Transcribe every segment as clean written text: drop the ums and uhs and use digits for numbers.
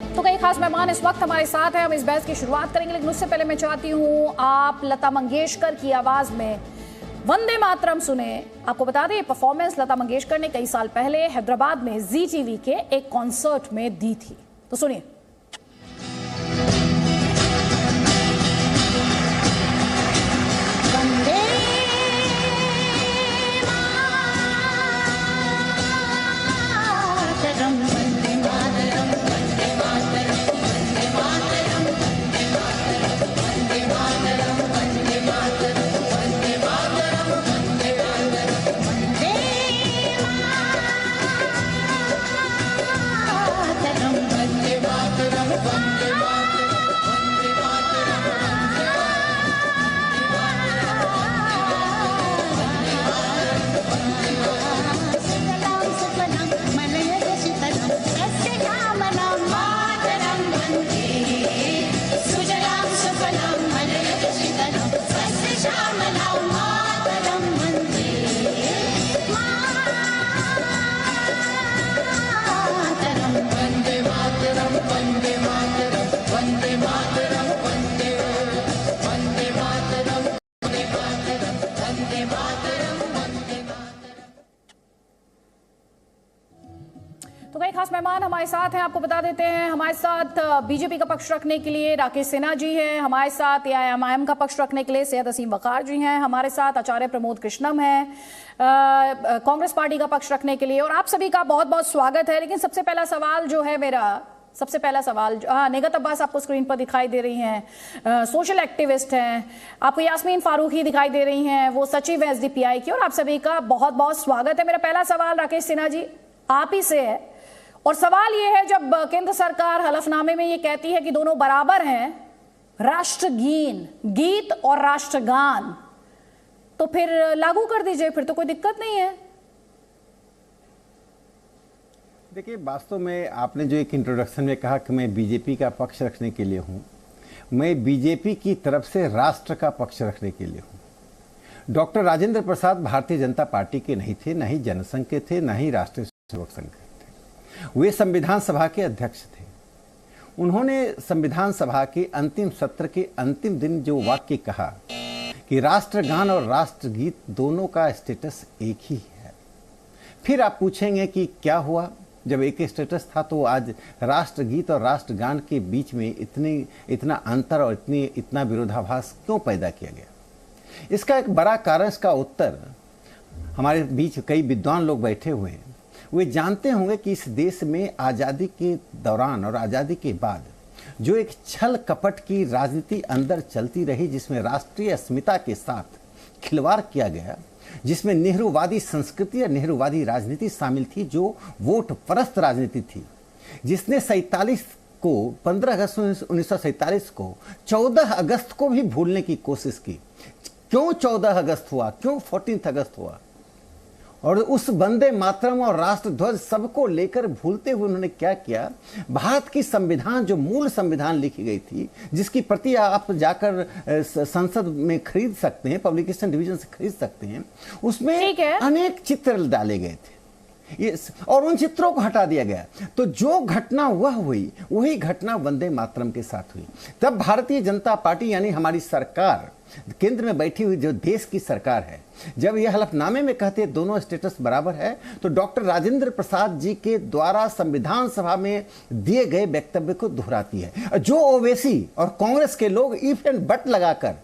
तो कई खास मेहमान इस वक्त हमारे साथ हैं। हम इस बहस की शुरुआत करेंगे, लेकिन उससे पहले मैं चाहती हूं आप लता मंगेशकर की आवाज में वंदे मातरम सुने। आपको बता दें, ये परफॉर्मेंस लता मंगेशकर ने कई साल पहले हैदराबाद में जी टीवी के एक कॉन्सर्ट में दी थी। तो सुनिए। तो कई खास मेहमान हमारे साथ हैं, आपको बता देते हैं। हमारे साथ बीजेपी का पक्ष रखने के लिए राकेश सिन्हा जी हैं, हमारे साथ एआईएमआईएम का पक्ष रखने के लिए सैयद असीम वकार जी हैं, हमारे साथ आचार्य प्रमोद कृष्णम हैं कांग्रेस पार्टी का पक्ष रखने के लिए। और आप सभी का बहुत बहुत स्वागत है। लेकिन सबसे पहला सवाल जो है मेरा, नेगत अब्बास आपको स्क्रीन पर दिखाई दे रही हैं, सोशल एक्टिविस्ट हैं। आपको यास्मीन फारूकी दिखाई दे रही हैं, वो सचिव है एसडीपीआई की। और आप सभी का बहुत बहुत स्वागत है। मेरा पहला सवाल राकेश सिन्हा जी आप ही से है, और सवाल ये है, जब केंद्र सरकार हलफनामे में ये कहती है कि दोनों बराबर हैं, गीत और राष्ट्रगान, तो फिर लागू कर दीजिए, फिर तो कोई दिक्कत नहीं है। देखिए, वास्तव में आपने जो एक इंट्रोडक्शन में कहा कि मैं बीजेपी का पक्ष रखने के लिए हूं, मैं बीजेपी की तरफ से राष्ट्र का पक्ष रखने के लिए हूं। डॉक्टर राजेंद्र प्रसाद भारतीय जनता पार्टी के नहीं थे, न ही जनसंघ के थे, न ही राष्ट्रीय सेवक संघ के थे। वे संविधान सभा के अध्यक्ष थे। उन्होंने संविधान सभा के अंतिम सत्र के अंतिम दिन जो वाक्य कहा कि राष्ट्रगान और राष्ट्रगीत दोनों का स्टेटस एक ही है। फिर आप पूछेंगे कि क्या हुआ, जब एक स्टेटस था तो आज राष्ट्रगीत और राष्ट्रगान के बीच में इतना अंतर और इतना विरोधाभास क्यों पैदा किया गया? इसका एक बड़ा कारण, इसका उत्तर हमारे बीच कई विद्वान लोग बैठे हुए हैं। वे जानते होंगे कि इस देश में आज़ादी के दौरान और आज़ादी के बाद जो एक छल कपट की राजनीति अंदर चलती रही, जिसमें राष्ट्रीय अस्मिता के साथ खिलवाड़ किया गया, जिसमें नेहरूवादी संस्कृति और नेहरूवादी राजनीति शामिल थी, जो वोट परस्त राजनीति थी, जिसने 15 अगस्त 1947 को 14 अगस्त को भी भूलने की कोशिश की। क्यों 14 अगस्त हुआ, क्यों 14 अगस्त हुआ? और उस वंदे मातरम और राष्ट्रध्वज सबको लेकर भूलते हुए उन्होंने क्या किया? भारत की संविधान, जो मूल संविधान लिखी गई थी, जिसकी प्रति आप जाकर संसद में खरीद सकते हैं, पब्लिकेशन डिवीजन से खरीद सकते हैं, उसमें अनेक चित्र डाले गए थे और उन चित्रों को हटा दिया गया। तो जो घटना वह हुई, वही घटना वंदे मातरम के साथ हुई। तब भारतीय जनता पार्टी यानी हमारी सरकार, केंद्र में बैठी हुई जो देश की सरकार है, जब यह हलफनामे में कहते हैं दोनों स्टेटस बराबर है, तो डॉक्टर राजेंद्र प्रसाद जी के द्वारा संविधान सभा में दिए गए वक्तव्य को दोहराती है। जो ओवैसी और कांग्रेस के लोग इफ एंड बट लगाकर,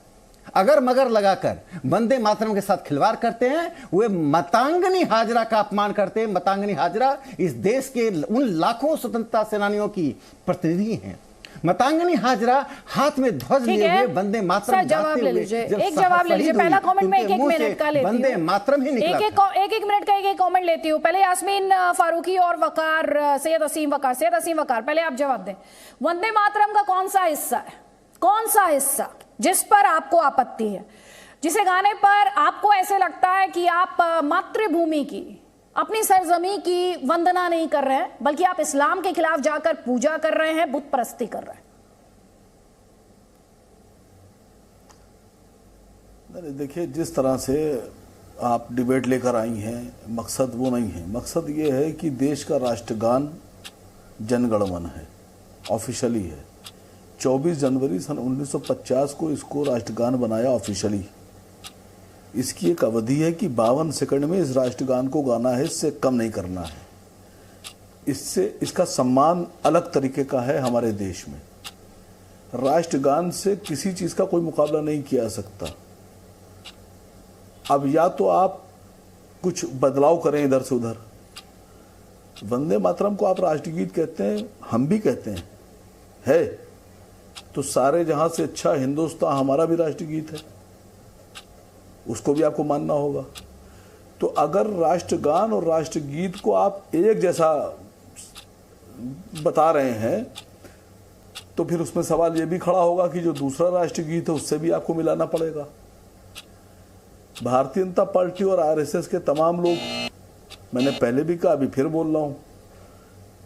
अगर मगर लगाकर वंदे मातरम के साथ खिलवाड़ करते हैं, वे मतांगनी हाजरा का अपमान करते हैं। मतांगनी हाजरा इस देश के उन लाखों स्वतंत्रता सेनानियों की प्रतिनिधि हैं। मतांगनी हाजरा हाथ में ध्वज लिए हुए वंदे मातरम जवाब ले लीजिए, एक जवाब ले लीजिए। पहला कमेंट में 1-1 मिनट का लेती हूं, वंदे मातरम ही निकला। एक मिनट का एक कमेंट लेती हूं। पहले यास्मीन फारूकी और वकार, सैयद असीम वकार, पहले आप जवाब दें। वंदे मातरम का कौन सा हिस्सा जिस पर आपको आपत्ति है, जिसे गाने पर आपको ऐसे लगता है कि आप मातृभूमि की, अपनी सरजमी की वंदना नहीं कर रहे हैं, बल्कि आप इस्लाम के खिलाफ जाकर पूजा कर रहे हैं, बुत परस्ती कर रहे हैं? देखिए, जिस तरह से आप डिबेट लेकर आई हैं, मकसद वो नहीं है। मकसद ये है कि देश का राष्ट्रगान जनगण मन है, ऑफिशियली है। 24 जनवरी सन 1950 को इसको राष्ट्रगान बनाया ऑफिशियली। इसकी एक अवधि है कि 52 सेकंड में इस राष्ट्रगान को गाना है, इससे कम नहीं करना है। इससे इसका सम्मान अलग तरीके का है हमारे देश में। राष्ट्रगान से किसी चीज का कोई मुकाबला नहीं किया जा सकता। अब या तो आप कुछ बदलाव करें इधर से उधर। वंदे मातरम को आप राष्ट्रगीत कहते हैं, हम भी कहते हैं, है तो सारे जहां से अच्छा हिंदुस्तान हमारा भी राष्ट्रगीत है, उसको भी आपको मानना होगा। तो अगर राष्ट्रगान और राष्ट्रगीत को आप एक जैसा बता रहे हैं तो फिर उसमें सवाल यह भी खड़ा होगा कि जो दूसरा राष्ट्रगीत है उससे भी आपको मिलाना पड़ेगा। भारतीय जनता पार्टी और आरएसएस के तमाम लोग, मैंने पहले भी कहा, अभी फिर बोल रहा हूं,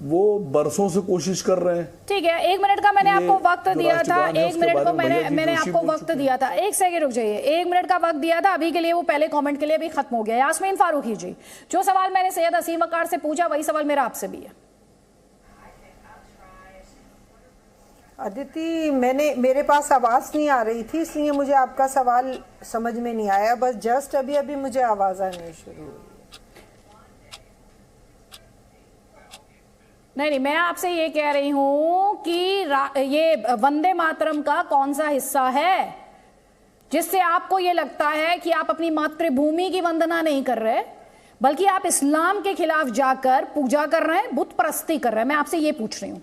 वो बरसों से कोशिश कर रहे हैं। ठीक है, 1 मिनट का मैंने आपको वक्त दिया था। 1 मिनट को मैंने आपको वक्त दिया था। 1 सेकंड रुक जाइए। 1 मिनट का वक्त दिया था, अभी के लिए वो पहले कमेंट के लिए भी खत्म हो गया। यास्मीन फारूकी जी, जो सवाल मैंने सैयद असीम वकार से पूछा वही सवाल मेरा आपसे भी है। अदिति, मेरे पास आवाज नहीं आ रही थी, इसलिए मुझे आपका सवाल समझ में नहीं आया। बस जस्ट अभी मुझे आवाज आनी शुरू हुई। नहीं, मैं आपसे ये कह रही हूं कि ये वंदे मातरम का कौन सा हिस्सा है जिससे आपको ये लगता है कि आप अपनी मातृभूमि की वंदना नहीं कर रहे, बल्कि आप इस्लाम के खिलाफ जाकर पूजा कर रहे हैं, बुत परस्ती कर रहे हैं। मैं आपसे ये पूछ रही हूं।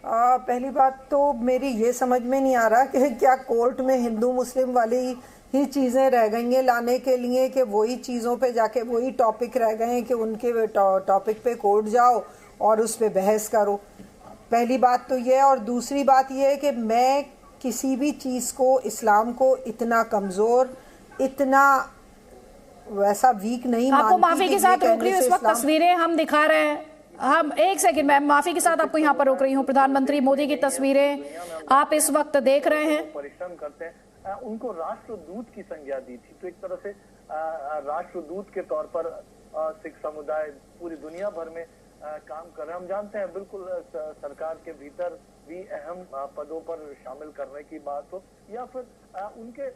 पहली बात तो मेरी ये समझ में नहीं आ रहा कि क्या कोर्ट में हिंदू मुस्लिम वाली ही चीज़ें रह गई हैं लाने के लिए, कि वही चीज़ों पे जाके वही टॉपिक रह गए हैं कि उनके टॉपिक पे कोर्ट जाओ और उस पे बहस करो। पहली बात तो ये है। और दूसरी बात ये है कि मैं किसी भी चीज़ को, इस्लाम को इतना कमज़ोर, इतना वैसा वीक नहीं मानती। आपको माफी के साथ रोक रही हूँ, इस वक्त तस्वीरें हम दिखा रहे हैं। हम 1 सेकंड, मैं माफी के साथ आपको यहाँ पर रोक रही हूँ। प्रधानमंत्री मोदी की तस्वीरें आप इस वक्त देख रहे हैं। परिश्रम करते हैं, उनको राष्ट्रदूत की संज्ञा दी थी, तो एक तरह से राष्ट्रदूत के तौर पर सिख समुदाय पूरी दुनिया भर में काम कर रहे हैं। हम जानते हैं बिल्कुल सरकार के भीतर भी अहम पदों पर शामिल करने की बात हो या फिर उनके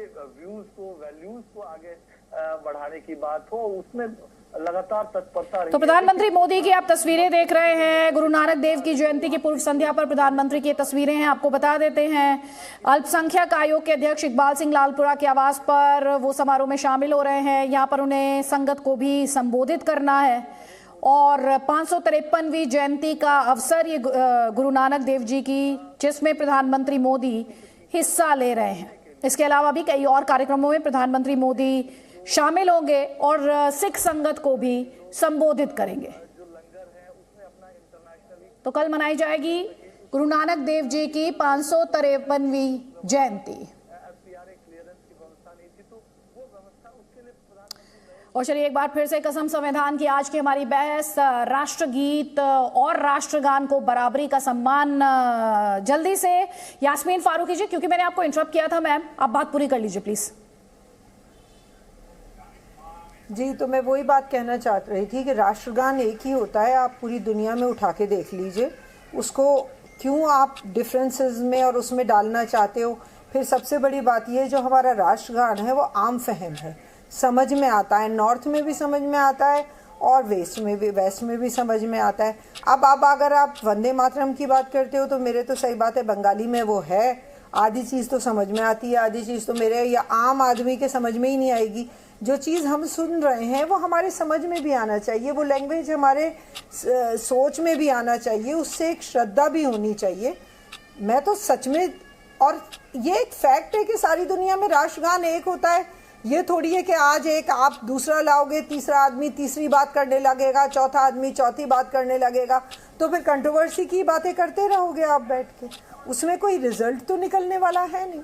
व्यूज को, वैल्यूज को आगे बढ़ाने की बात हो, उसमें लगातार तत्परता रही। तो प्रधानमंत्री मोदी की आप तस्वीरें देख रहे हैं। गुरु नानक देव की जयंती की पूर्व संध्या पर प्रधानमंत्री की तस्वीरें हैं। आपको बता देते हैं, अल्पसंख्यक आयोग के अध्यक्ष इकबाल सिंह लालपुरा के आवास पर वो समारोह में शामिल हो रहे हैं। यहाँ पर उन्हें संगत को भी संबोधित करना है और 553वीं जयंती का अवसर ये गुरु नानक देव जी की, जिसमें प्रधानमंत्री मोदी हिस्सा ले रहे हैं। इसके अलावा भी कई और कार्यक्रमों में प्रधानमंत्री मोदी शामिल होंगे और सिख संगत को भी संबोधित करेंगे। तो कल मनाई जाएगी गुरु नानक देव जी की 553वीं जयंती। और चलिए एक बार फिर से कसम संविधान की आज की हमारी बहस, राष्ट्रगीत और राष्ट्रगान को बराबरी का सम्मान। जल्दी से यास्मीन फारूकी जी, क्योंकि मैंने आपको इंटरप्ट किया था मैम, आप बात पूरी कर लीजिए प्लीज। जी, तो मैं वही बात कहना चाह रही थी कि राष्ट्रगान एक ही होता है, आप पूरी दुनिया में उठा के देख लीजिए उसको, क्यों आप डिफरेंसेस में और उसमें डालना चाहते हो। फिर सबसे बड़ी बात यह, जो हमारा राष्ट्रगान है वो आम फहम है, समझ में आता है, नॉर्थ में भी समझ में आता है और वेस्ट में भी समझ में आता है। अब अगर आप वंदे मातरम की बात करते हो तो मेरे तो सही बात है, बंगाली में वो है, आधी चीज़ तो समझ में आती है, आधी चीज़ तो मेरे या आम आदमी के समझ में ही नहीं आएगी। जो चीज़ हम सुन रहे हैं वो हमारे समझ में भी आना चाहिए, वो लैंग्वेज हमारे सोच में भी आना चाहिए, उससे एक श्रद्धा भी होनी चाहिए। मैं तो सच में, और ये एक फैक्ट है कि सारी दुनिया में राष्ट्रगान एक होता है। ये थोड़ी है कि आज एक आप दूसरा लाओगे, तीसरा आदमी तीसरी बात करने लगेगा, चौथा आदमी चौथी बात करने लगेगा, तो फिर कंट्रोवर्सी की बातें करते रहोगे आप बैठ के, उसमें कोई रिजल्ट तो निकलने वाला है नहीं।